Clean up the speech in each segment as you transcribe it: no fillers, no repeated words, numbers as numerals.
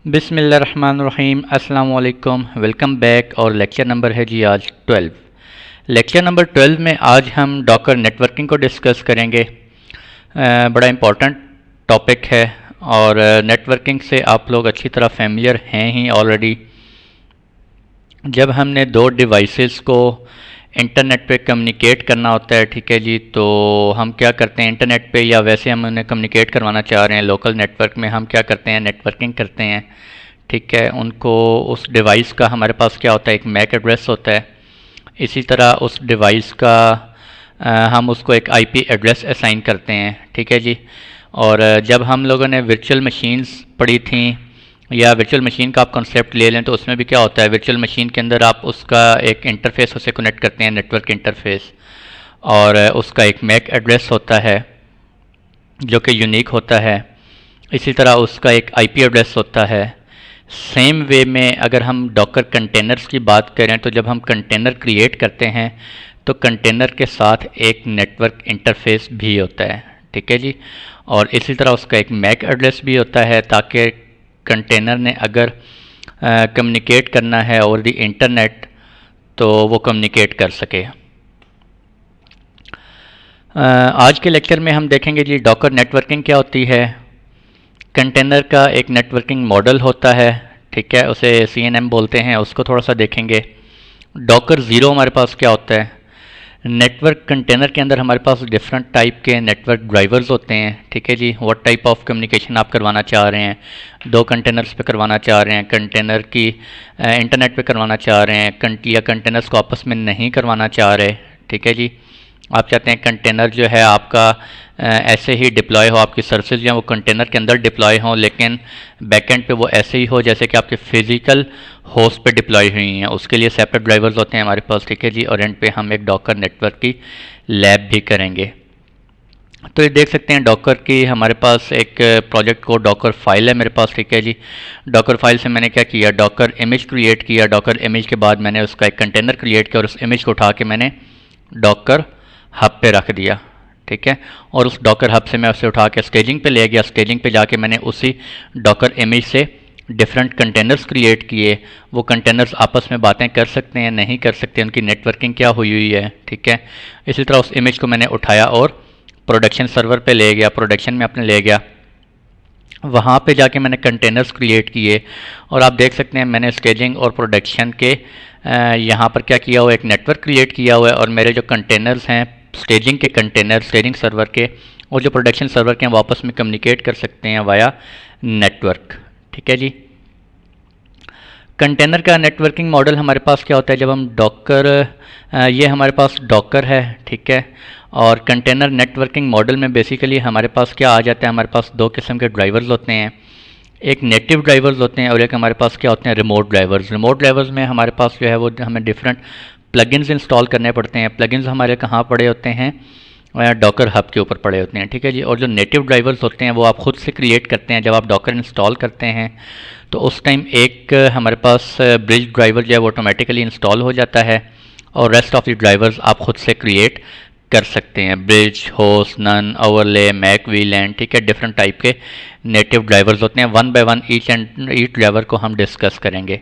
बिस्मिल्लाहिर्रहमानिर्रहीम अस्सलाम वालेकुम। Welcome back. और लेक्चर नंबर है जी आज 12। लेक्चर नंबर 12 में आज हम डॉकर नेटवर्किंग को डिस्कस करेंगे। बड़ा इम्पोर्टेंट टॉपिक है और नेटवर्किंग से आप लोग अच्छी तरह फेमिलियर हैं ही ऑलरेडी। जब हमने दो डिवाइसेस को इंटरनेट पे कम्युनिकेट करना होता है, ठीक है जी, तो हम क्या करते हैं इंटरनेट पे, या वैसे हम उन्हें कम्युनिकेट करवाना चाह रहे हैं लोकल नेटवर्क में, हम क्या करते हैं नेटवर्किंग करते हैं, ठीक है। उनको उस डिवाइस का हमारे पास क्या होता है, एक मैक एड्रेस होता है। इसी तरह उस डिवाइस का हम उसको एक आईपी एड्रेस असाइन करते हैं, ठीक है जी। और जब हम लोगों ने वर्चुअल मशीन्स पढ़ी थी, या वर्चुअल मशीन का आप कॉन्सेप्ट ले लें, तो उसमें भी क्या होता है, वर्चुअल मशीन के अंदर आप उसका एक इंटरफेस उसे कनेक्ट करते हैं, नेटवर्क इंटरफेस, और उसका एक मैक एड्रेस होता है जो कि यूनिक होता है। इसी तरह उसका एक आईपी एड्रेस होता है। सेम वे में अगर हम डॉकर कंटेनर्स की बात करें, तो जब हम कंटेनर क्रिएट करते हैं तो कंटेनर के साथ एक नेटवर्क इंटरफेस भी होता है, ठीक है जी। और इसी तरह उसका एक मैक एड्रेस भी होता है, ताकि कंटेनर ने अगर कम्युनिकेट करना है ओवर द इंटरनेट तो वो कम्युनिकेट कर सके। आज के लेक्चर में हम देखेंगे जी डॉकर नेटवर्किंग क्या होती है। कंटेनर का एक नेटवर्किंग मॉडल होता है, ठीक है, उसे CNM बोलते हैं, उसको थोड़ा सा देखेंगे। डॉकर ज़ीरो हमारे पास क्या होता है। नेटवर्क कंटेनर के अंदर हमारे पास डिफरेंट टाइप के नेटवर्क ड्राइवर्स होते हैं, ठीक है जी। व्हाट टाइप ऑफ कम्युनिकेशन आप करवाना चाह रहे हैं, दो कंटेनर्स पे करवाना चाह रहे हैं, कंटेनर की इंटरनेट पे करवाना चाह रहे हैं, या कंटेनर्स को आपस में नहीं करवाना चाह रहे, ठीक है जी। आप चाहते हैं कंटेनर जो है आपका ऐसे ही डिप्लॉय हो, आपकी सर्विसेज जो है वो कंटेनर के अंदर डिप्लॉय हो, लेकिन बैकएंड पे वो ऐसे ही हो जैसे कि आपके फिजिकल होस्ट पे डिप्लॉय हुई हैं। उसके लिए सेपरेट ड्राइवर्स होते हैं हमारे पास, ठीक है जी। और एंड पे हम एक डॉकर नेटवर्क की लैब भी करेंगे। तो ये देख सकते हैं डॉकर की हमारे पास एक प्रोजेक्ट को डॉकर फाइल है मेरे पास, ठीक है जी। डॉकर फाइल से मैंने क्या किया, डॉकर इमेज क्रिएट किया। डॉकर इमेज के बाद मैंने उसका एक कंटेनर क्रिएट किया और उस इमेज को उठा के मैंने डॉकर हब पे रख दिया, ठीक है। और उस डॉकर हब से मैं उसे उठा के स्टेजिंग पे ले गया। स्टेजिंग पे जाके मैंने उसी डॉकर इमेज से डिफरेंट कंटेनर्स क्रिएट किए। वो कंटेनर्स आपस में बातें कर सकते हैं, नहीं कर सकते, उनकी नेटवर्किंग क्या हुई हुई है, ठीक है। इसी तरह उस इमेज को मैंने उठाया और प्रोडक्शन सर्वर पे ले गया, प्रोडक्शन में अपने ले गया। वहाँ पे जाके मैंने कंटेनर्स क्रिएट किए और आप देख सकते हैं मैंने स्टेजिंग और प्रोडक्शन के यहाँ पर क्या किया हुआ, एक नेटवर्क क्रिएट किया हुआ है। और मेरे जो कंटेनर्स हैं स्टेजिंग के कंटेनर, स्टेजिंग सर्वर के, और जो प्रोडक्शन सर्वर के हैं वो आपस में कम्युनिकेट कर सकते हैं वाया नेटवर्क, ठीक है जी। कंटेनर का नेटवर्किंग मॉडल हमारे पास क्या होता है, जब हम डॉकर, ये हमारे पास डॉकर है, ठीक है। और कंटेनर नेटवर्किंग मॉडल में बेसिकली हमारे पास क्या आ जाता है, हमारे पास दो किस्म के ड्राइवर्स होते हैं। एक नेटिव ड्राइवर्स होते हैं और एक हमारे पास क्या होते हैं, रिमोट ड्राइवर्स। रिमोट ड्राइवर्स में हमारे पास जो है वो हमें डिफरेंट प्लगइन्स इंस्टॉल करने पड़ते हैं। प्लगइन्स हमारे कहाँ पड़े होते हैं, डॉकर हब के ऊपर पड़े होते हैं, ठीक है जी। और जो नेटिव ड्राइवर्स होते हैं वो आप खुद से क्रिएट करते हैं। जब आप डॉकर इंस्टॉल करते हैं तो उस टाइम एक हमारे पास ब्रिज ड्राइवर जो है वो ऑटोमेटिकली इंस्टॉल हो जाता है और रेस्ट ऑफ द ड्राइवर्स आप खुद से क्रिएट कर सकते हैं। Bridge, host, none, overlay, macvlan, ठीक है, डिफरेंट टाइप के नेटिव ड्राइवर्स होते हैं। One by one each driver को हम डिस्कस करेंगे।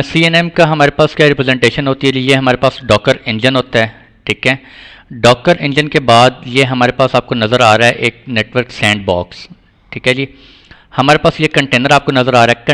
CNM का हमारे पास क्या रिप्रेजेंटेशन होती है, ये हमारे पास डॉकर इंजन होता है, ठीक है। डॉकर इंजन के बाद ये हमारे पास आपको नज़र आ रहा है एक नेटवर्क सैंड बॉक्स, ठीक है जी। हमारे पास ये कंटेनर आपको नज़र आ रहा है।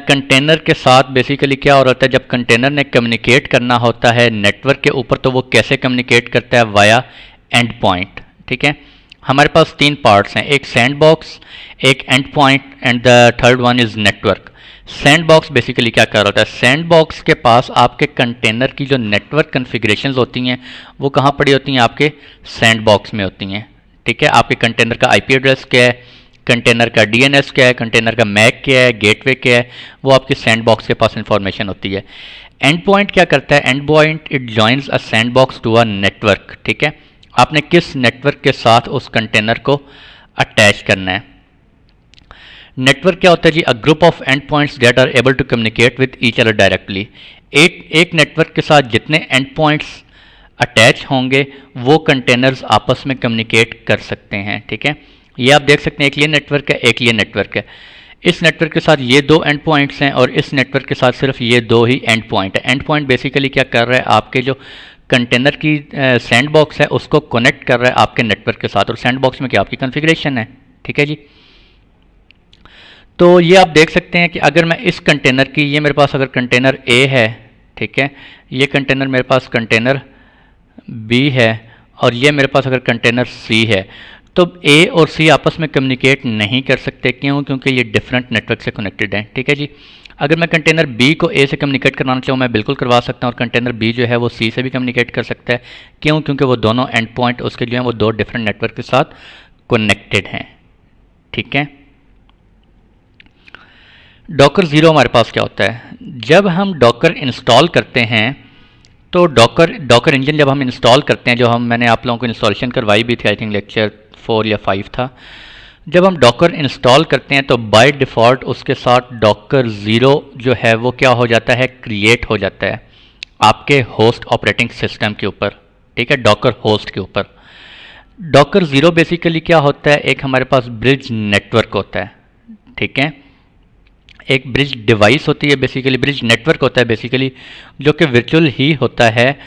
कंटेनर के साथ बेसिकली क्या हो रहा है, जब कंटेनर ने कम्युनिकेट करना होता है नेटवर्क के ऊपर, तो वो कैसे कम्युनिकेट करता है, वाया एंड पॉइंट, ठीक है। हमारे पास तीन पार्ट्स हैं, एक सैंड बॉक्स, एक and point, and the third one is network. Sand box basically क्या कर रहा होता है, सैंड बॉक्स के पास आपके कंटेनर की जो नेटवर्क कन्फिग्रेशंस होती हैं वो कहाँ पड़ी होती हैं, आपके सैंड बॉक्स में होती हैं, ठीक है। आपके कंटेनर का IP एड्रेस क्या है, कंटेनर का DNS क्या है, कंटेनर का मैक क्या है, गेटवे क्या है, वो आपके सैंड बॉक्स के पास इंफॉर्मेशन होती है। एंड पॉइंट क्या करता है, endpoint it joins a sandbox to a network, ठीक है। आपने किस नेटवर्क के साथ उस कंटेनर को अटैच करना है। नेटवर्क क्या होता है जी, a group of end points that are able to communicate with each other directly. एक नेटवर्क के साथ जितने एंड पॉइंट्स अटैच होंगे वो कंटेनर्स आपस में कम्युनिकेट कर सकते हैं, ठीक है। ये आप देख सकते हैं, एक ये नेटवर्क है, एक ये नेटवर्क है। इस नेटवर्क के साथ ये दो एंड पॉइंट्स हैं और इस नेटवर्क के साथ सिर्फ ये दो ही एंड पॉइंट है। एंड पॉइंट बेसिकली क्या कर रहा है, आपके जो कंटेनर की सैंड बॉक्स है उसको कनेक्ट कर रहा है आपके नेटवर्क के साथ, और सैंड बॉक्स में क्या आपकी कॉन्फ़िगरेशन है। ठीक है जी। तो ये आप देख सकते हैं कि अगर मैं इस कंटेनर की, ये मेरे पास अगर कंटेनर ए है, ठीक है, ये कंटेनर मेरे पास कंटेनर बी है, और ये मेरे पास अगर कंटेनर सी है, तो ए और सी आपस में कम्युनिकेट नहीं कर सकते। क्यों? क्योंकि ये डिफरेंट नेटवर्क से कनेक्टेड हैं। ठीक है जी। अगर मैं कंटेनर बी को ए से कम्युनिकेट करवाना चाहूँ, मैं बिल्कुल करवा सकता हूँ, और कंटेनर बी जो है वो सी से भी कम्युनिकेट कर सकता है। क्यों? क्योंकि वो दोनों एंड पॉइंट उसके जो हैं वो दो डिफरेंट नेटवर्क के साथ कनेक्टेड हैं। ठीक है। डॉकर ज़ीरो हमारे पास क्या होता है, जब हम डॉकर इंस्टॉल करते हैं तो डॉकर इंजन जब हम इंस्टॉल करते हैं, जो मैंने आप लोगों को इंस्टॉलेशन करवाई भी थी, आई थिंक लेक्चर 4 या 5 था। जब हम डॉकर इंस्टॉल करते हैं तो बाय डिफ़ॉल्ट उसके साथ डॉकर ज़ीरो जो है वो क्या हो जाता है, क्रिएट हो जाता है आपके होस्ट ऑपरेटिंग सिस्टम के ऊपर। ठीक है, डॉकर होस्ट के ऊपर। डॉकर ज़ीरो बेसिकली क्या होता है, एक हमारे पास ब्रिज नेटवर्क होता है। ठीक है, एक ब्रिज डिवाइस होती है, बेसिकली ब्रिज नेटवर्क होता है बेसिकली, जो कि वर्चुअल ही होता है।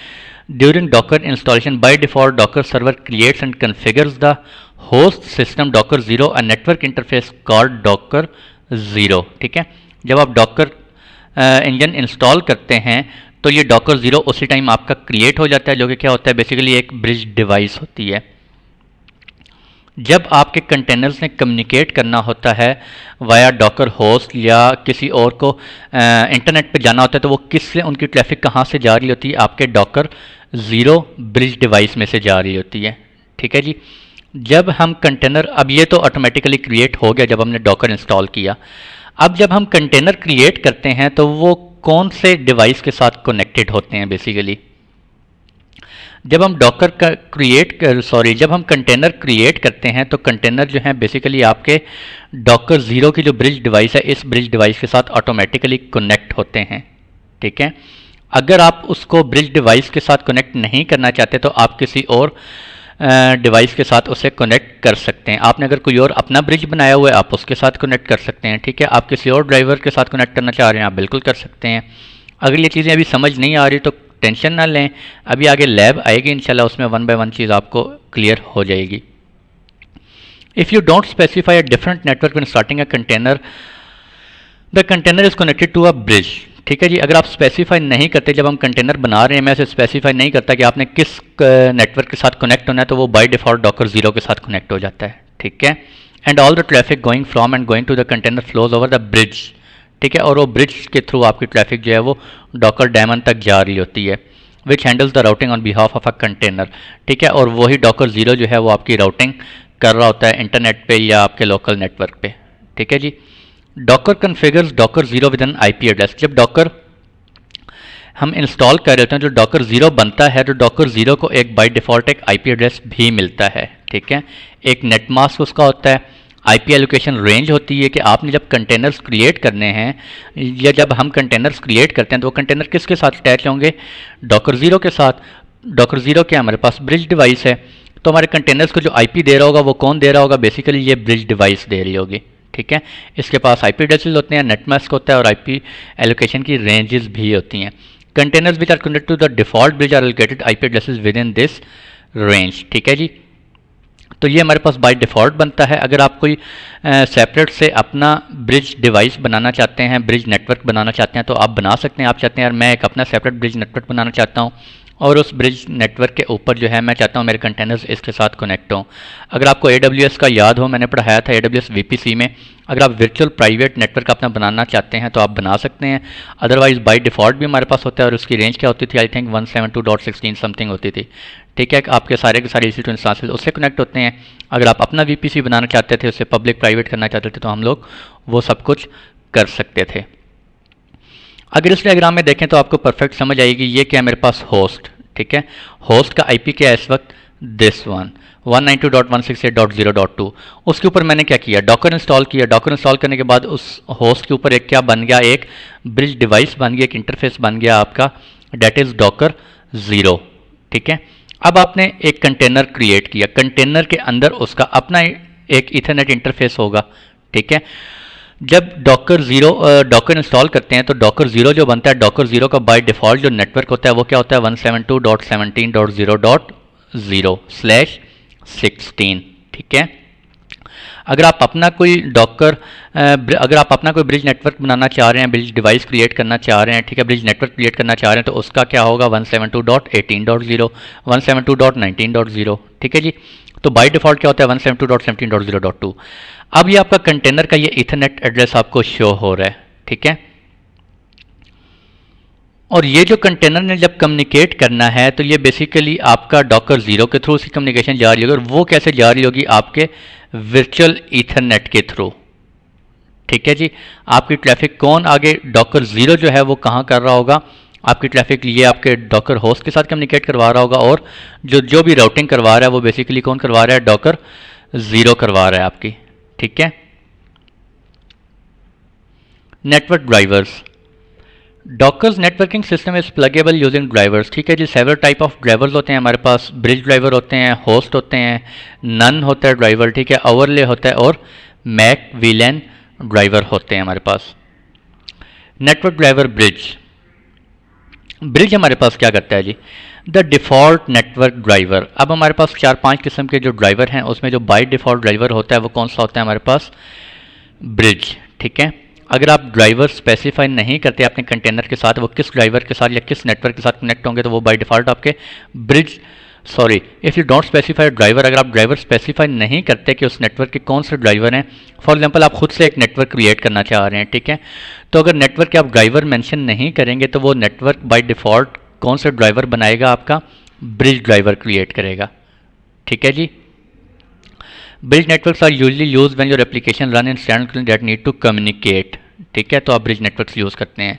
During docker installation by default docker server creates and configures the host system docker zero a network interface called docker zero. ठीक है, जब आप डॉकर इंजन इंस्टॉल करते हैं तो ये डॉकर ज़ीरो उसी टाइम आपका क्रिएट हो जाता है, जो कि क्या होता है, बेसिकली एक ब्रिज डिवाइस होती है। जब आपके कंटेनर्स ने कम्युनिकेट करना होता है वाया डॉकर होस्ट या किसी और को इंटरनेट पे जाना होता है, तो वो किससे, उनकी ट्रैफिक कहाँ से जा रही होती है, आपके डॉकर ज़ीरो ब्रिज डिवाइस में से जा रही होती है। ठीक है जी। जब हम कंटेनर, अब ये तो ऑटोमेटिकली क्रिएट हो गया जब हमने डॉकर इंस्टॉल किया। अब जब हम कंटेनर क्रिएट करते हैं तो वो कौन से डिवाइस के साथ कनेक्टेड होते हैं बेसिकली, जब हम डॉकर का जब हम कंटेनर क्रिएट करते हैं तो कंटेनर जो है बेसिकली आपके डॉकर ज़ीरो की जो ब्रिज डिवाइस है, इस ब्रिज डिवाइस के साथ ऑटोमेटिकली कनेक्ट होते हैं। ठीक है, अगर आप उसको ब्रिज डिवाइस के साथ कनेक्ट नहीं करना चाहते तो आप किसी और डिवाइस के साथ उसे कनेक्ट कर सकते हैं। आपने अगर कोई और अपना ब्रिज बनाया हुआ है आप उसके साथ कनेक्ट कर सकते हैं। ठीक है, आप किसी और ड्राइवर के साथ कनेक्ट करना चाह रहे हैं आप बिल्कुल कर सकते हैं। अगर ये चीज़ें अभी समझ नहीं आ रही तो टेंशन ना लें, अभी आगे लैब आएगी इंशाल्लाह, उसमें 1 बाय 1 चीज़ आपको क्लियर हो जाएगी। If you don't specify a different network when starting a container, the container is connected to a bridge. ठीक है जी, अगर आप स्पेसिफाई नहीं करते, जब हम कंटेनर बना रहे हैं मैं इसे स्पेसिफाई नहीं करता कि आपने किस नेटवर्क के साथ कनेक्ट होना है, तो वो बाय डिफॉल्ट डॉकर ज़ीरो के साथ कनेक्ट हो जाता है। ठीक है, and all the traffic going from and going to the container flows over the bridge. ठीक है, और वो ब्रिज के थ्रू आपकी ट्रैफिक जो है वो डॉकर डायमंड तक जा रही होती है, which handles the routing on behalf of a container. ठीक है, और वही डॉकर ज़ीरो जो है वो आपकी राउटिंग कर रहा होता है इंटरनेट पे या आपके लोकल नेटवर्क पे। ठीक है जी। Docker configures docker zero with an IP address. जब डॉकर हम इंस्टॉल कर रहे होते हैं, जो डॉकर ज़ीरो बनता है, तो डॉकर ज़ीरो को एक बाय डिफ़ॉल्ट एक आईपी एड्रेस भी मिलता है। ठीक है, एक नेट मास्क उसका होता है, आईपी एलोकेशन रेंज होती है कि आपने जब कंटेनर्स क्रिएट करने हैं या जब हम कंटेनर्स क्रिएट करते हैं तो वो कंटेनर किसके साथ अटैच होंगे, डॉकर ज़ीरो के साथ। डॉकर ज़ीरो क्या हमारे पास ब्रिज डिवाइस है, तो हमारे कंटेनर्स को जो आईपी दे रहा होगा वो कौन दे रहा होगा, बेसिकली ये ब्रिज डिवाइस दे रही होगी। ठीक है, इसके पास आईपी एड्रेसेस होते हैं, नेट मास्क होता है और आईपी एलोकेशन की रेंजेस भी होती हैं। Containers which are connected to the default bridge are allocated IP addresses within this range. ठीक है जी, तो ये हमारे पास बाय डिफ़ॉल्ट बनता है। अगर आप कोई सेपरेट से अपना ब्रिज डिवाइस बनाना चाहते हैं, ब्रिज नेटवर्क बनाना चाहते हैं, तो आप बना सकते हैं। आप चाहते हैं यार मैं एक अपना सेपरेट ब्रिज नेटवर्क बनाना चाहता हूँ और उस ब्रिज नेटवर्क के ऊपर जो है मैं चाहता हूँ मेरे कंटेनर्स इसके साथ कनेक्ट हों। अगर आपको AWS का याद हो, मैंने पढ़ाया था AWS VPC में, अगर आप वर्चुअल प्राइवेट नेटवर्क अपना बनाना चाहते हैं तो आप बना सकते हैं। अदरवाइज़ बाय डिफ़ॉल्ट भी हमारे पास होता है और उसकी रेंज क्या होती थी, आई थिंक 172.16 समथिंग होती थी। ठीक है, आपके सारे के सारे EC2 इंस्टांसेस उससे कनेक्ट होते हैं। अगर आप अपना VPC बनाना चाहते थे, उससे पब्लिक प्राइवेट करना चाहते थे, तो हम लोग वो सब कुछ कर सकते थे। अगर इस डायग्राम में देखें तो आपको परफेक्ट समझ आएगी। ये क्या है मेरे पास होस्ट। ठीक है, होस्ट का IP क्या है इस वक्त, दिस वन 192.168.0.2। उसके ऊपर मैंने क्या किया, डॉकर इंस्टॉल किया। डॉकर इंस्टॉल करने के बाद उस होस्ट के ऊपर एक क्या बन गया, एक ब्रिज डिवाइस बन गया, एक इंटरफेस बन गया आपका, डेट इज़ डॉकर ज़ीरो। ठीक है, अब आपने एक कंटेनर क्रिएट किया, कंटेनर के अंदर उसका अपना एक ईथरनेट इंटरफेस होगा, ठीक है। जब डॉकर इंस्टॉल करते हैं तो डॉकर ज़ीरो जो बनता है, डॉकर ज़ीरो का बाय डिफ़ॉल्ट जो नेटवर्क होता है वो क्या होता है 172.17.0.0/16, ठीक है। अगर आप अपना कोई अगर आप अपना कोई ब्रिज नेटवर्क बनाना चाह रहे हैं, ब्रिज डिवाइस क्रिएट करना चाह रहे हैं, ठीक है, ब्रिज नेटवर्क क्रिएट करना चाह रहे हैं, तो उसका क्या होगा 172.18.0, 172.19.0, ठीक है जी। तो बाय डिफ़ॉल्ट क्या होता है 172.17.0.2। अब ये आपका कंटेनर का ये ईथरनेट एड्रेस आपको शो हो रहा है, ठीक है। और ये जो कंटेनर ने जब कम्युनिकेट करना है तो ये बेसिकली आपका डॉकर ज़ीरो के थ्रू उसकी कम्युनिकेशन जा रही होगी, और वो कैसे जा रही होगी आपके वर्चुअल ईथरनेट के थ्रू, ठीक है जी। आपकी ट्रैफिक कौन आगे डॉकर ज़ीरो जो है वो कहाँ कर रहा होगा, आपकी ट्रैफिक ये आपके डॉकर होस्ट के साथ कम्युनिकेट करवा रहा होगा, और जो भी राउटिंग करवा रहा है वो बेसिकली कौन करवा रहा है, डॉकर ज़ीरो करवा रहा है आपकी, ठीक है। Network drivers, dockers networking system is pluggable using drivers, ठीक है जी। सेवरल टाइप ऑफ ड्राइवर्स होते हैं हमारे पास, ब्रिज ड्राइवर होते हैं, होस्ट होते हैं, नन होता है ड्राइवर, ठीक है, ओवरले होता है, और मैक वीलैन ड्राइवर होते हैं हमारे पास। नेटवर्क ड्राइवर ब्रिज हमारे पास क्या करता है जी, द डिफ़ॉल्ट नेटवर्क ड्राइवर। अब हमारे पास 4-5 किस्म के जो ड्राइवर हैं उसमें जो बाय डिफ़ॉल्ट ड्राइवर होता है वो कौन सा होता है हमारे पास, ब्रिज, ठीक है। अगर आप ड्राइवर स्पेसिफाई नहीं करते अपने कंटेनर के साथ वो किस ड्राइवर के साथ या किस नेटवर्क के साथ कनेक्ट होंगे, तो वो बाय डिफ़ॉल्ट आपके if you don't specify driver, अगर आप ड्राइवर स्पेसिफाई नहीं करते कि उस नेटवर्क के कौन से ड्राइवर हैं, फॉर एग्जांपल आप खुद से एक नेटवर्क क्रिएट करना चाह रहे हैं, ठीक है, तो अगर नेटवर्क के आप ड्राइवर मेंशन नहीं करेंगे तो वो नेटवर्क बाय डिफ़ॉल्ट कौन सा ड्राइवर बनाएगा, आपका ब्रिज ड्राइवर क्रिएट करेगा, ठीक है जी। Bridge networks are usually use when your application run in standard that need to communicate, ठीक है, तो आप ब्रिज नेटवर्क्स यूज करते हैं।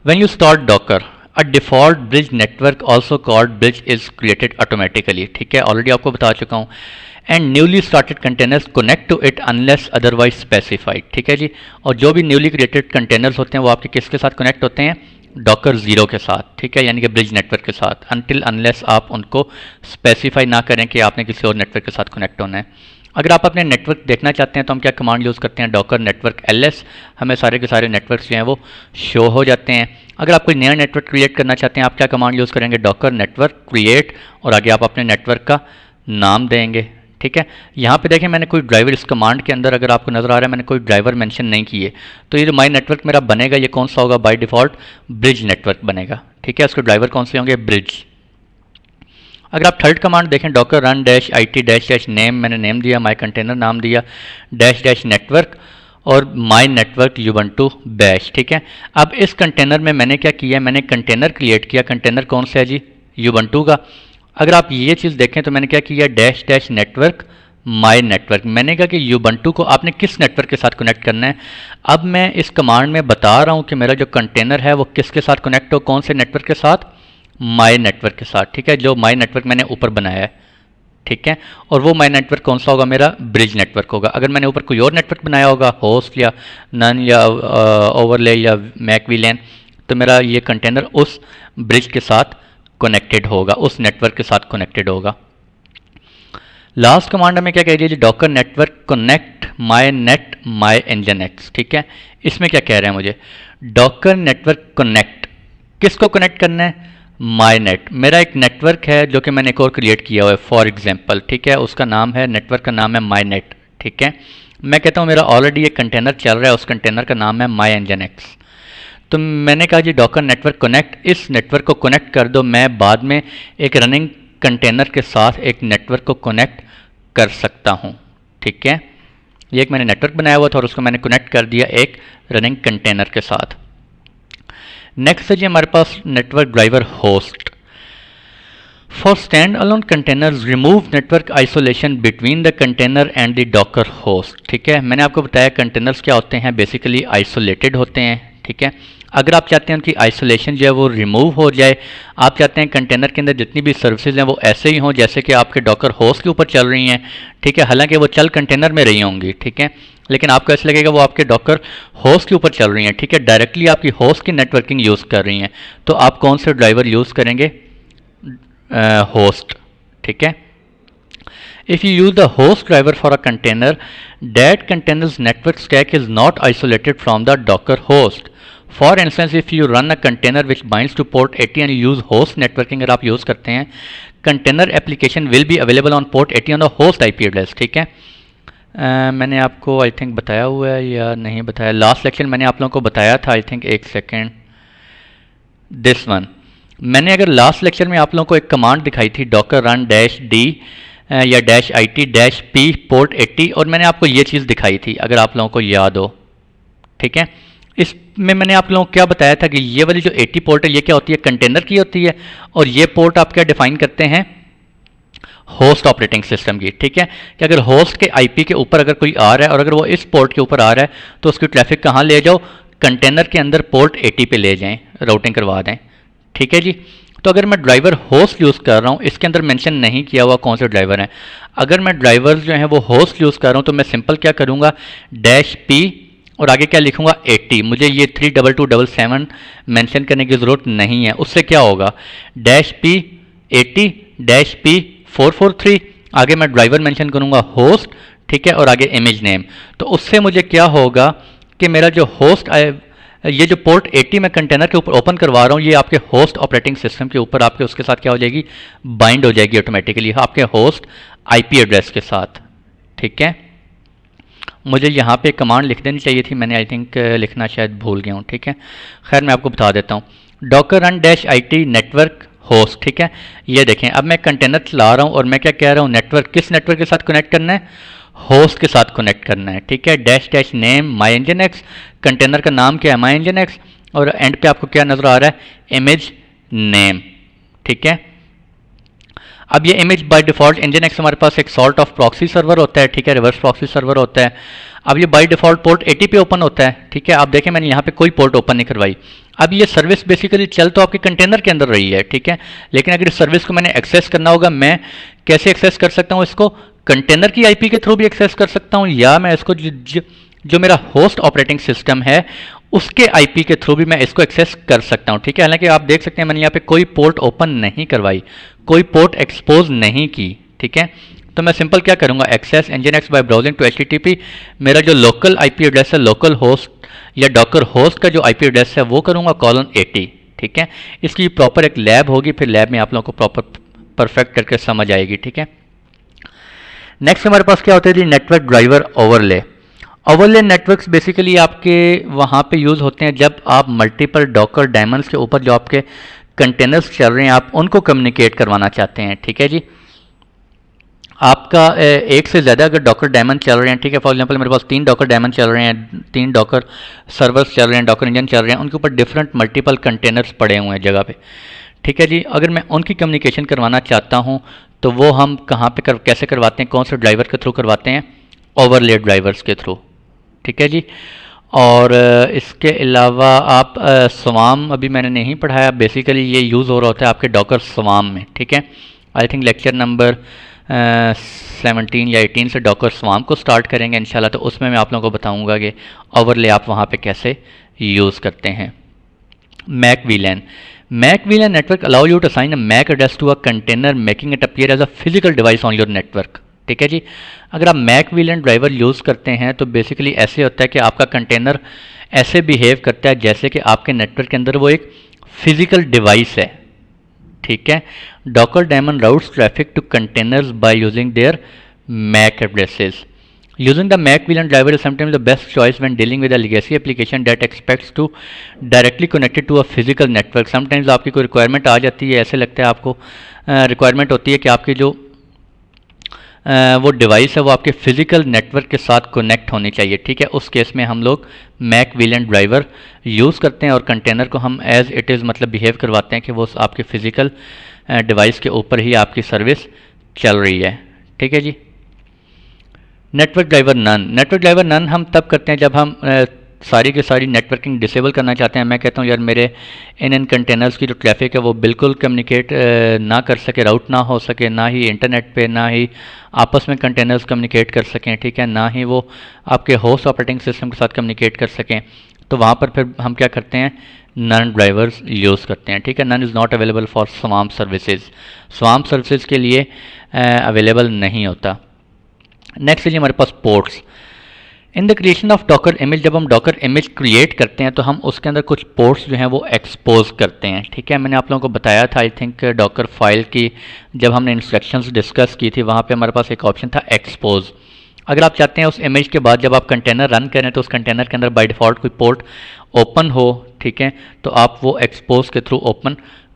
When you start docker, a default bridge network also called bridge is created automatically, ठीक है, already आपको बता चुका हूँ। And newly started containers connect to it unless otherwise specified, ठीक है जी। और जो भी न्यूली क्रिएटेड कंटेनर्स होते हैं वो आपके किसके साथ कनेक्ट होते हैं, डॉकर ज़ीरो के साथ, ठीक है, यानी कि ब्रिज नेटवर्क के साथ, अनटिल अनलेस आप उनको स्पेसिफाई ना करें कि आपने किसी और नेटवर्क के साथ कनेक्ट होना है। अगर आप अपने नेटवर्क देखना चाहते हैं तो हम क्या कमांड यूज़ करते हैं, डॉकर नेटवर्क ls, हमें सारे के सारे नेटवर्क्स जो हैं वो शो हो जाते हैं। अगर आप कोई नया नेटवर्क क्रिएट करना चाहते हैं आप क्या कमांड यूज़ करेंगे, डॉकर नेटवर्क क्रिएट, और आगे आप अपने नेटवर्क का नाम देंगे, ठीक है। यहाँ पे देखें मैंने कोई ड्राइवर इस कमांड के अंदर अगर आपको नज़र आ रहा है मैंने कोई ड्राइवर मेंशन नहीं किए, तो ये जो माई नेटवर्क मेरा बनेगा ये कौन सा होगा, बाय डिफ़ॉल्ट ब्रिज नेटवर्क बनेगा, ठीक है। उसके ड्राइवर कौन से होंगे, ब्रिज। अगर आप थर्ड कमांड देखें, Docker run dash IT dash name, मैंने नेम दिया, माई कंटेनर नाम दिया, डैश डैश नेटवर्क, और माई नेटवर्क यूबंटू बैश, ठीक है। अब इस कंटेनर में मैंने क्या किया, मैंने कंटेनर क्रिएट किया, कंटेनर कौन सा है जी, यूबंटू का। अगर आप ये चीज़ देखें तो मैंने क्या किया, dash dash network my network, मैंने कहा कि यूबंटू को आपने किस नेटवर्क के साथ कनेक्ट करना है। अब मैं इस कमांड में बता रहा हूँ कि मेरा जो कंटेनर है वो किसके साथ कनेक्ट हो, कौन से नेटवर्क के साथ, माई नेटवर्क के साथ, ठीक है, जो माई नेटवर्क मैंने ऊपर बनाया है, ठीक है। और वो माई नेटवर्क कौन सा होगा, मेरा ब्रिज नेटवर्क होगा। अगर मैंने ऊपर कोई और नेटवर्क बनाया होगा, होस्ट या नन या ओवरले या मैक वीलैन, तो मेरा ये कंटेनर उस ब्रिज के साथ कनेक्टेड होगा, उस नेटवर्क के साथ कनेक्टेड होगा। लास्ट कमांड हमें क्या कह रही है, Docker network connect my net my engine x, ठीक है। इसमें क्या कह रहे हैं मुझे, डॉकर नेटवर्क कनेक्ट, किसको कनेक्ट करना है, माई नेट, मेरा एक नेटवर्क है जो कि मैंने एक और क्रिएट किया हुआ है फॉर एग्जांपल, ठीक है, उसका नाम है, नेटवर्क का नाम है माई नेट, ठीक है। मैं कहता हूँ मेरा ऑलरेडी एक कंटेनर चल रहा है, उस कंटेनर का नाम है माई इंजन एक्स। तो मैंने कहा जी डॉकर नेटवर्क कनेक्ट, इस नेटवर्क को कनेक्ट कर दो, मैं बाद में एक रनिंग कंटेनर के साथ एक नेटवर्क को कनेक्ट कर सकता हूँ, ठीक है। ये एक मैंने नेटवर्क बनाया हुआ था और उसको मैंने कनेक्ट कर दिया एक रनिंग कंटेनर के साथ। नेक्स्ट है जी हमारे पास network driver host. For stand alone containers remove network isolation between the container and the docker host, ठीक है। मैंने आपको बताया कंटेनर्स क्या होते हैं, बेसिकली आइसोलेटेड होते हैं, ठीक है। अगर आप चाहते हैं उनकी आइसोलेशन जो है वो रिमूव हो जाए, आप चाहते हैं कंटेनर के अंदर जितनी भी सर्विसेज हैं वो ऐसे ही हों जैसे कि आपके डॉकर होस्ट के ऊपर चल रही हैं, ठीक है, हालांकि वो चल कंटेनर में रही होंगी, ठीक है, लेकिन आपको ऐसा लगेगा वो आपके डॉकर होस्ट के ऊपर चल रही हैं, ठीक है, डायरेक्टली आपकी होस्ट की नेटवर्किंग यूज़ कर रही हैं, तो आप कौन से ड्राइवर यूज़ करेंगे, होस्ट, ठीक है। If you use the host driver for a container, that container's network stack is not isolated from the Docker host. For instance, if you run a container which binds to port 80 and you use host networking, अगर आप use करते हैं, container application will be available on port 80 on the host IP address. ठीक है, मैंने आपको I think बताया हुआ है या नहीं बताया, लास्ट लेक्चर मैंने आप लोगों को बताया था आई थिंक, एक सेकेंड, दिस वन। मैंने अगर लास्ट लेक्चर में आप लोगों को एक कमांड दिखाई थी, डॉकर रन -d या -it-p पोर्ट 80, और मैंने आपको ये चीज़ दिखाई थी अगर आप लोगों को याद हो। ठीक है, इसमें मैंने आप लोगों को क्या बताया था कि ये वाली जो 80 पोर्ट है ये क्या होती है, कंटेनर की होती है, और ये पोर्ट आप क्या डिफाइन करते हैं, होस्ट ऑपरेटिंग सिस्टम की। ठीक है, कि अगर होस्ट के आईपी के ऊपर अगर कोई आ रहा है और अगर वो इस पोर्ट के ऊपर आ रहा है तो उसकी ट्रैफिक कहाँ ले जाओ, कंटेनर के अंदर पोर्ट 80 पे ले जाएं, राउटिंग करवा दें। ठीक है जी, तो अगर मैं ड्राइवर होस्ट यूज़ कर रहा हूँ, इसके अंदर मेंशन नहीं किया हुआ कौन से ड्राइवर हैं, अगर मैं ड्राइवर जो हैं वो होस्ट यूज़ कर रहा हूँ तो मैं सिंपल क्या करूँगा, -p और आगे क्या लिखूँगा 80, मुझे ये 32277 मेंशन करने की ज़रूरत नहीं है। उससे क्या होगा, -p 80 -p 443, आगे मैं ड्राइवर मेंशन करूँगा होस्ट, ठीक है, और आगे इमेज नेम। तो उससे मुझे क्या होगा कि मेरा जो होस्ट ये जो पोर्ट 80 मैं कंटेनर के ऊपर ओपन करवा रहा हूँ, ये आपके होस्ट ऑपरेटिंग सिस्टम के ऊपर आपके उसके साथ क्या हो जाएगी, बाइंड हो जाएगी ऑटोमेटिकली आपके होस्ट आईपी एड्रेस के साथ। ठीक है, मुझे यहाँ पे कमांड लिख देनी चाहिए थी, मैंने आई थिंक लिखना शायद भूल गया हूँ। ठीक है, खैर मैं आपको बता देता हूँ, Docker run -it network host. ठीक है, ये देखें अब मैं कंटेनर चला रहा हूँ और मैं क्या कह रहा हूँ, नेटवर्क किस नेटवर्क के साथ कनेक्ट करना है, होस्ट के साथ कनेक्ट करना है। ठीक है, -name MyNginx, कंटेनर का नाम क्या है MyNginx, और एंड पे आपको क्या नज़र आ रहा है, इमेज नेम। ठीक है, अब ये इमेज बाय डिफ़ॉल्ट Nginx हमारे पास एक सॉर्ट ऑफ प्रॉक्सी सर्वर होता है। ठीक है, रिवर्स प्रॉक्सी सर्वर होता है। अब ये बाय डिफ़ॉल्ट पोर्ट 80 पे ओपन होता है। ठीक है, आप देखें मैंने यहाँ पे कोई पोर्ट ओपन नहीं करवाई। अब ये सर्विस बेसिकली चल तो आपके कंटेनर के अंदर रही है। ठीक है, लेकिन अगर इस सर्विस को मैंने एक्सेस करना होगा, मैं कैसे एक्सेस कर सकता हूँ इसको, कंटेनर की आईपी के थ्रू भी एक्सेस कर सकता हूँ, या मैं इसको जो मेरा होस्ट ऑपरेटिंग सिस्टम है उसके आईपी के थ्रू भी मैं इसको एक्सेस कर सकता हूँ। ठीक है, हालांकि आप देख सकते हैं मैंने यहाँ पे कोई पोर्ट ओपन नहीं करवाई, कोई पोर्ट एक्सपोज नहीं की। ठीक है, तो मैं सिंपल क्या करूँगा, access Nginx by browsing to HTTP, मेरा जो लोकल आईपी एड्रेस है, लोकल होस्ट या डॉकर होस्ट का जो आईपी एड्रेस है वो करूँगा :80। ठीक है, इसकी प्रॉपर एक लैब होगी, फिर लैब में आप लोगों को प्रॉपर परफेक्ट करके समझ आएगी। ठीक है, नेक्स्ट हमारे पास क्या होता है जी, network driver overlay. Overlay networks basically आपके वहाँ पे यूज़ होते हैं जब आप मल्टीपल डॉकर डायमंड्स के ऊपर जो आपके कंटेनर्स चल रहे हैं आप उनको कम्युनिकेट करवाना चाहते हैं। ठीक है जी, आपका एक से ज़्यादा अगर डॉकर डायमंड चल रहे हैं, ठीक है, फॉर एग्जांपल मेरे पास 3 डॉकर डायमंड चल रहे हैं, 3 डॉकर सर्वर्स चल रहे हैं, डॉकर इंजन चल रहे हैं, उनके ऊपर डिफरेंट मल्टीपल कंटेनर्स पड़े हुए हैं जगह पे। ठीक है जी, अगर मैं उनकी कम्युनिकेशन करवाना चाहता हूँ तो वो हम कहाँ पे कैसे करवाते हैं, कौन से ड्राइवर के थ्रू करवाते हैं, ओवरले ड्राइवर्स के थ्रू। ठीक है जी, और इसके अलावा आप स्वाम अभी मैंने नहीं पढ़ाया, बेसिकली ये यूज़ हो रहा होता है आपके डॉकर स्वाम में। ठीक है, आई थिंक लेक्चर नंबर 17 या 18 से डॉकर स्वाम को स्टार्ट करेंगे इंशाल्लाह, तो उसमें मैं आप लोगों को बताऊंगा कि ओवरले आप वहाँ पे कैसे यूज़ करते हैं। Macvlan network allow you to assign a MAC address to a container making it appear as a physical device on your network. ठीक है जी, अगर आप मैक वीलैन ड्राइवर यूज़ करते हैं तो बेसिकली ऐसे होता है कि आपका कंटेनर ऐसे बिहेव करता है जैसे कि आपके नेटवर्क के अंदर वो एक फिजिकल डिवाइस है। ठीक है, Docker daemon routes traffic to containers by using their MAC addresses. Using the Mac VLAN driver is sometimes the best choice when dealing with a legacy application that expects to directly connect it to a physical network. Sometimes आपकी कोई requirement आ जाती है, ऐसे लगता है आपको requirement होती है कि आपकी जो वो डिवाइस है वो आपके फिजिकल नेटवर्क के साथ कनेक्ट होनी चाहिए। ठीक है, उस केस में हम लोग मैक वीलैन ड्राइवर यूज़ करते हैं और कंटेनर को हम एज इट इज़ मतलब बिहेव करवाते हैं कि वो आपके फिजिकल डिवाइस के ऊपर ही आपकी सर्विस चल रही है। ठीक है जी, नेटवर्क ड्राइवर नन हम तब करते हैं जब हम सारी की सारी नेटवर्किंग डिसेबल करना चाहते हैं। मैं कहता हूँ यार मेरे इन कंटेनर्स की जो ट्रैफिक है वो बिल्कुल कम्युनिकेट ना कर सके, राउट ना हो सके, ना ही इंटरनेट पे, ना ही आपस में कंटेनर्स कम्युनिकेट कर सकें। ठीक है, ना ही वो आपके होस्ट ऑपरेटिंग सिस्टम के साथ कम्युनिकेट कर सकें। तो वहाँ पर फिर हम क्या करते हैं, नन ड्राइवर्स यूज़ करते हैं। ठीक है, none is not available for swarm services. Swarm services के लिए अवेलेबल नहीं होता। नेक्स्ट है जी हमारे पास ports. In the creation of docker image, जब हम डॉकर इमेज क्रिएट करते हैं तो हम उसके अंदर कुछ पोर्ट्स जो हैं वो एक्सपोज करते हैं। ठीक है, मैंने आप लोगों को बताया था आई थिंक डॉकर फाइल की जब हमने इंस्ट्रक्शंस डिस्कस की थी, वहाँ पे हमारे पास एक ऑप्शन था एक्सपोज। अगर आप चाहते हैं उस इमेज के बाद जब आप कंटेनर रन करें तो उस कंटेनर के अंदर बाय डिफ़ॉल्ट कोई पोर्ट ओपन हो, ठीक है, तो आप वो एक्सपोज के थ्रू ओपन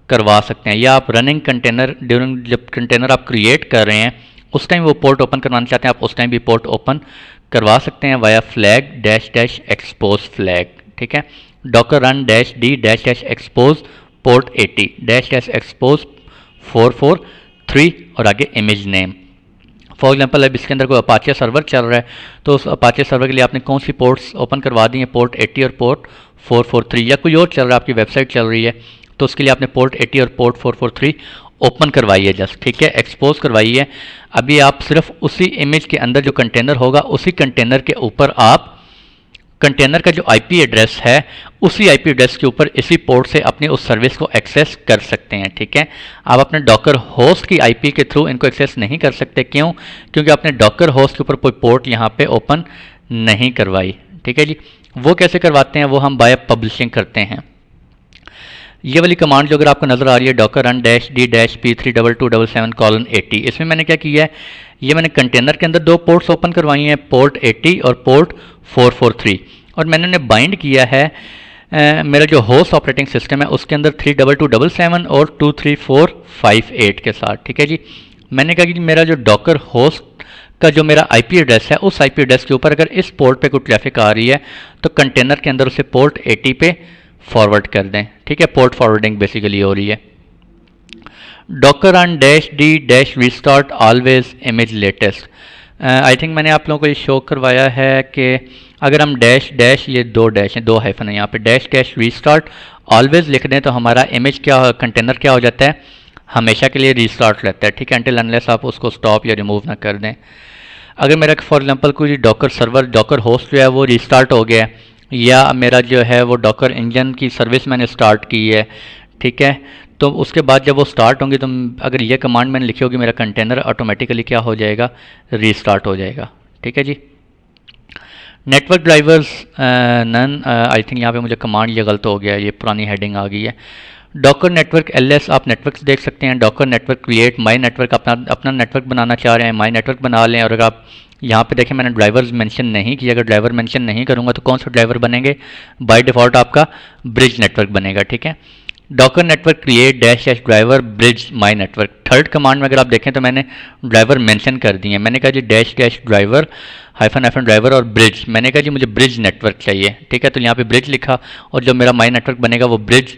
करवा सकते हैं। या आप रनिंग कंटेनर ड्यूरिंग जब कंटेनर आप क्रिएट कर रहे हैं उस टाइम वो पोर्ट ओपन करवाना चाहते हैं आप उस टाइम भी पोर्ट ओपन करवा सकते हैं via flag dash dash expose flag. ठीक है, Docker run dash D dash dash expose port 80 dash dash expose 443 और आगे इमेज नेम। फॉर एग्जांपल अब इसके अंदर कोई अपाचे सर्वर चल रहा है तो उस अपाचे सर्वर के लिए आपने कौन सी पोर्ट्स ओपन करवा दी हैं, पोर्ट 80 और पोर्ट 443, या कोई और चल रहा है आपकी वेबसाइट चल रही है तो उसके लिए आपने पोर्ट 80 और पोर्ट 443 ओपन करवाई है जस्ट। ठीक है, एक्सपोज करवाई है। अभी आप सिर्फ उसी इमेज के अंदर जो कंटेनर होगा उसी कंटेनर के ऊपर आप कंटेनर का जो आईपी एड्रेस है उसी आईपी एड्रेस के ऊपर इसी पोर्ट से अपनी उस सर्विस को एक्सेस कर सकते हैं। ठीक है, आप अपने डॉकर होस्ट की आईपी के थ्रू इनको एक्सेस नहीं कर सकते। क्यों? क्योंकि आपने डॉकर होस्ट के ऊपर कोई पोर्ट यहाँ पे ओपन नहीं करवाई। ठीक है जी, वो कैसे करवाते हैं वो हम बाय पब्लिशिंग करते हैं। ये वाली कमांड जो अगर आपको नजर आ रही है Docker run dash D dash P3277:80, इसमें मैंने क्या किया है, ये मैंने कंटेनर के अंदर दो पोर्ट्स ओपन करवाई हैं, पोर्ट 80 और पोर्ट 443, और मैंने उन्हें बाइंड किया है मेरा जो होस्ट ऑपरेटिंग सिस्टम है उसके अंदर 32277 और 23458 के साथ। ठीक है जी, मैंने कहा कि मेरा जो डॉकर होस्ट का जो मेरा आईपी एड्रेस है उस आईपी एड्रेस के ऊपर अगर इस पोर्ट पे कोई ट्रैफिक आ रही है तो कंटेनर के अंदर उसे पोर्ट 80 पे फॉरवर्ड कर दें। ठीक है, पोर्ट फॉरवर्डिंग बेसिकली हो रही है। Docker run dash D dash restart always image latest, I think मैंने आप लोगों को ये शो करवाया है कि अगर हम डैश डैश, ये दो डैश हैं, दो हाइफन है यहाँ पे, डैश डैश रीस्टार्ट ऑलवेज लिख दें तो हमारा इमेज क्या, कंटेनर क्या हो जाता है, हमेशा के लिए रीस्टार्ट रहता है। ठीक है, अनटिल अनलेस आप उसको स्टॉप या रिमूव ना कर दें। अगर मेरा फॉर एग्जांपल कोई डॉकर सर्वर डॉकर होस्ट जो है वो रीस्टार्ट हो गया है या मेरा जो है वो डॉकर इंजन की सर्विस मैंने स्टार्ट की है, ठीक है, तो उसके बाद जब वो स्टार्ट होंगी तो अगर ये कमांड मैंने लिखी होगी मेरा कंटेनर ऑटोमेटिकली क्या हो जाएगा, रीस्टार्ट हो जाएगा। ठीक है जी, network drivers none, I think यहाँ पे मुझे कमांड ये गलत हो गया है, ये पुरानी हेडिंग आ गई है। डॉकर नेटवर्क एलएस, आप नेटवर्क देख सकते हैं, Docker network create my network, अपना नेटवर्क बनाना चाह रहे हैं, माई नेटवर्क बना लें। और अगर आप यहाँ पे देखें मैंने ड्राइवर्स मेंशन नहीं किया, अगर ड्राइवर मेंशन नहीं करूँगा तो कौन सा ड्राइवर बनेंगे, बाय डिफ़ॉल्ट आपका ब्रिज नेटवर्क बनेगा। ठीक है, Docker network create dash dash driver bridge my network. Third command में अगर आप देखें तो मैंने ड्राइवर मेंशन कर दिए, मैंने कहा जी dash dash driver hyphen hyphen driver और ब्रिज, मैंने कहा जी मुझे ब्रिज नेटवर्क चाहिए। ठीक है, तो यहाँ पे ब्रिज लिखा और जो मेरा माई नेटवर्क बनेगा वो ब्रिज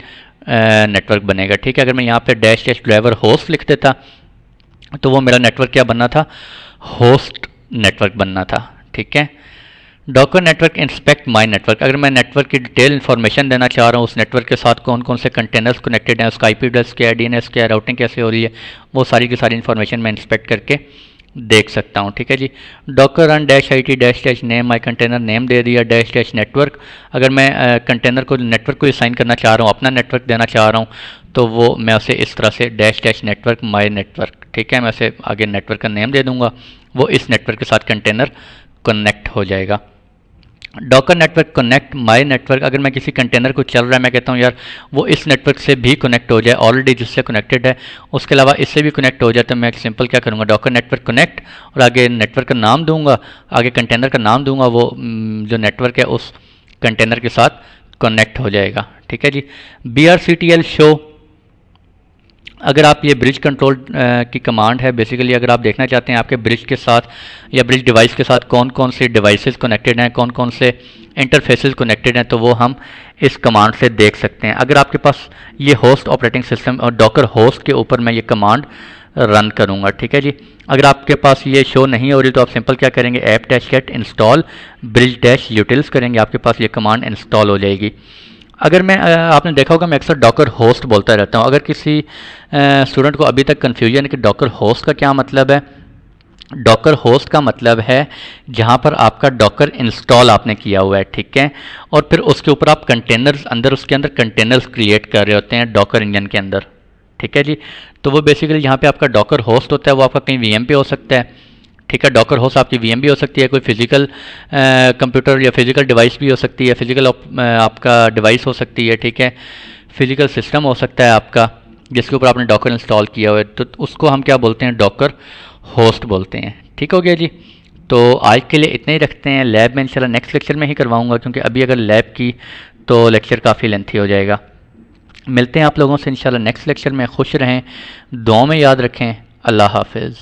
नेटवर्क बनेगा। ठीक है, अगर मैं यहाँ पे डैश डैश ड्राइवर होस्ट लिख देता तो वो मेरा नेटवर्क क्या बनना था, होस्ट नेटवर्क बनना था। ठीक है, Docker network inspect my network, अगर मैं नेटवर्क की डिटेल इन्फॉर्मेशन देना चाह रहा हूँ, उस नेटवर्क के साथ कौन कौन से कंटेनर्स कनेक्टेड हैं, उसका आईपी एड्रेस क्या है, डीएनएस क्या है, राउटिंग कैसे हो रही है, वो सारी की सारी इन्फॉर्मेशन मैं इंस्पेक्ट करके देख सकता हूँ। ठीक है जी, docker run dash I T dash dash name, my container name दे दिया, डैश डैश नेटवर्क, अगर मैं कंटेनर को नेटवर्क को असाइन करना चाह रहा हूँ, अपना नेटवर्क देना चाह रहा हूँ तो वो मैं उसे इस तरह से dash dash network my network, ठीक है, मैं उसे आगे नेटवर्क का नेम दे दूँगा, वो इस नेटवर्क के साथ कंटेनर कनेक्ट हो जाएगा। Docker network connect my network, अगर मैं किसी कंटेनर को चल रहा है, मैं कहता हूँ यार वो इस नेटवर्क से भी कनेक्ट हो जाए, ऑलरेडी जिससे कनेक्टेड है उसके अलावा इससे भी कनेक्ट हो जाए, तो मैं सिंपल क्या करूँगा, डॉकर नेटवर्क कनेक्ट और आगे नेटवर्क का नाम दूंगा, आगे कंटेनर का नाम दूंगा, वो जो नेटवर्क है उस कंटेनर के साथ कनेक्ट हो जाएगा। ठीक है जी, BRCTL शो, अगर आप ये ब्रिज कंट्रोल की कमांड है, बेसिकली अगर आप देखना चाहते हैं आपके ब्रिज के साथ या ब्रिज डिवाइस के साथ कौन कौन से डिवाइसेस कनेक्टेड हैं, कौन कौन से इंटरफेसेस कनेक्टेड हैं, तो वो हम इस कमांड से देख सकते हैं। अगर आपके पास ये होस्ट ऑपरेटिंग सिस्टम और डॉकर होस्ट के ऊपर मैं ये कमांड रन करूँगा। ठीक है जी, अगर आपके पास ये शो नहीं हो रही तो आप सिंपल क्या करेंगे, apt dash get install bridge dash utils करेंगे, आपके पास ये कमांड इंस्टॉल हो जाएगी। अगर मैं आपने देखा होगा मैं अक्सर डॉकर होस्ट बोलता रहता हूँ, अगर किसी स्टूडेंट को अभी तक कन्फ्यूजन है कि डॉकर होस्ट का क्या मतलब है, डॉकर होस्ट का मतलब है जहाँ पर आपका डॉकर इंस्टॉल आपने किया हुआ है। ठीक है, और फिर उसके ऊपर आप कंटेनर्स अंदर उसके अंदर कंटेनर्स क्रिएट कर रहे होते हैं डॉकर इंजन के अंदर। ठीक है जी। तो वो बेसिकली यहाँ पे आपका डॉकर होस्ट होता है, वो आपका कहीं वीएम पे हो सकता है, ठीक है। डॉकर होस्ट आपकी वीएम भी हो सकती है, कोई फिजिकल कंप्यूटर या फिजिकल डिवाइस भी हो सकती है, फिजिकल आपका डिवाइस हो सकती है, ठीक है। फिजिकल सिस्टम हो सकता है आपका जिसके ऊपर आपने डॉकर इंस्टॉल किया हुआ है, तो उसको हम क्या बोलते हैं, डॉकर होस्ट बोलते हैं। ठीक हो गया जी। तो आज के लिए इतना ही रखते हैं। लैब में इंशाल्लाह नेक्स्ट लेक्चर में ही करवाऊंगा, क्योंकि अभी अगर लैब की तो लेक्चर काफ़ी लेंथी हो जाएगा। मिलते हैं आप लोगों से इंशाल्लाह नेक्स्ट लेक्चर में। खुश रहें, दुआ में याद रखें। अल्लाह हाफिज़।